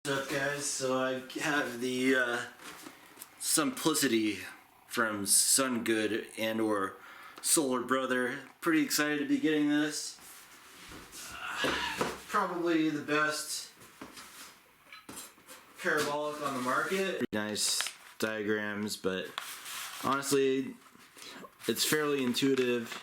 What's up, guys? So I have the SunPlicity from SunGood and/or Solar Brother. Pretty excited to be getting this. Probably the best parabolic on the market. Nice diagrams, but honestly, it's fairly intuitive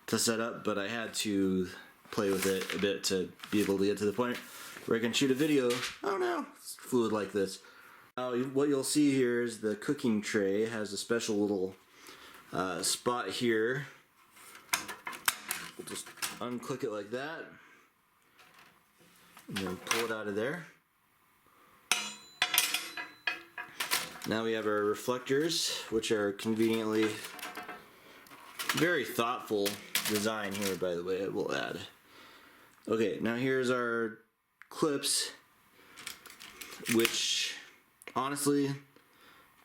to set up, but I had to play with it a bit to be able to get to the point where I can shoot a video. Oh no, it's fluid like this. Now what you'll see here is the cooking tray. It has a special little spot here. We'll just unclick it like that and then pull it out of there. Now we have our reflectors, which are conveniently very thoughtful design here, by the way, I will add. Okay, now here's our clips, which honestly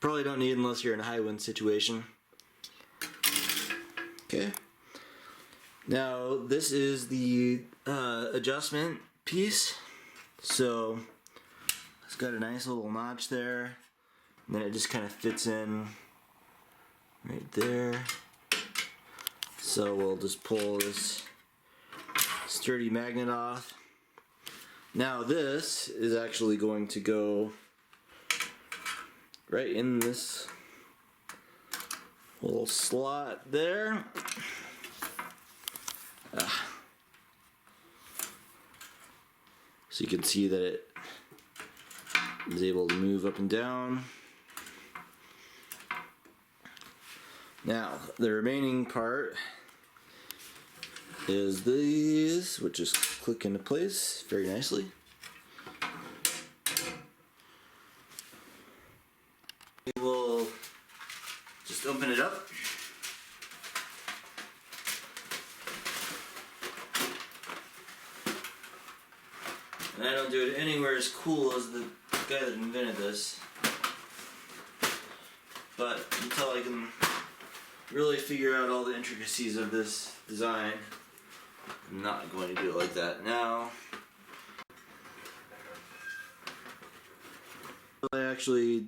probably don't need unless you're in a high wind situation. Okay, now this is the adjustment piece. So it's got a nice little notch there, and then it just kind of fits in right there. So we'll just pull this sturdy magnet off. Now this is actually going to go right in this little slot there. So you can see that it is able to move up and down. Now the remaining part is these, which just click into place very nicely. We will just open it up. And I don't do it anywhere as cool as the guy that invented this, but until I can really figure out all the intricacies of this design, I'm not going to do it like that now. I actually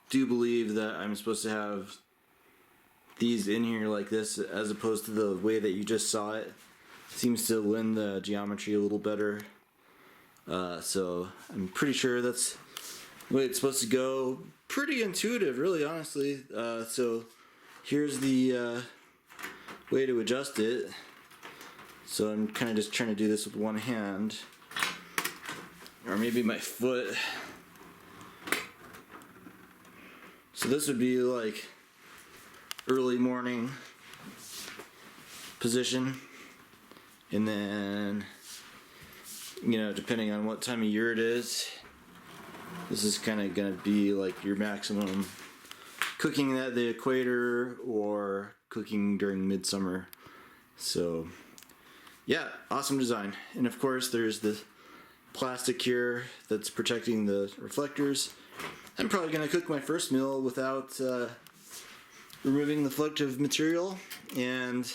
do believe that I'm supposed to have these in here like this, as opposed to the way that you just saw it. Seems to lend the geometry a little better. So I'm pretty sure that's the way it's supposed to go. Pretty intuitive, really, honestly. So here's the way to adjust it. So I'm kind of just trying to do this with one hand, or maybe my foot. So this would be like early morning position, and then, you know, depending on what time of year it is, this is kind of going to be like your maximum cooking at the equator or cooking during midsummer. So yeah, awesome design. And of course there's the plastic here that's protecting the reflectors. I'm probably going to cook my first meal without removing the reflective material, and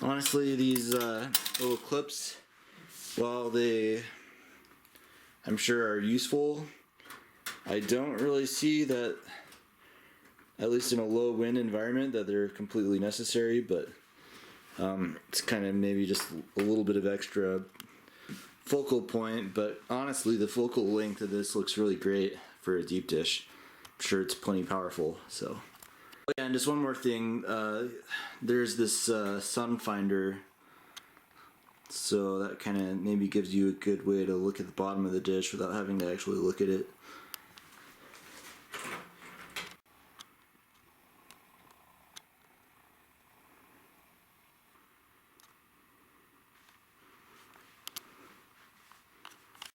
honestly these little clips, while they I'm sure are useful, I don't really see that, at least in a low wind environment, that they're completely necessary, but it's kind of maybe just a little bit of extra focal point. But honestly, the focal length of this looks really great for a deep dish. I'm sure it's plenty powerful. So, and just one more thing, there's this sun finder, so that kind of maybe gives you a good way to look at the bottom of the dish without having to actually look at it.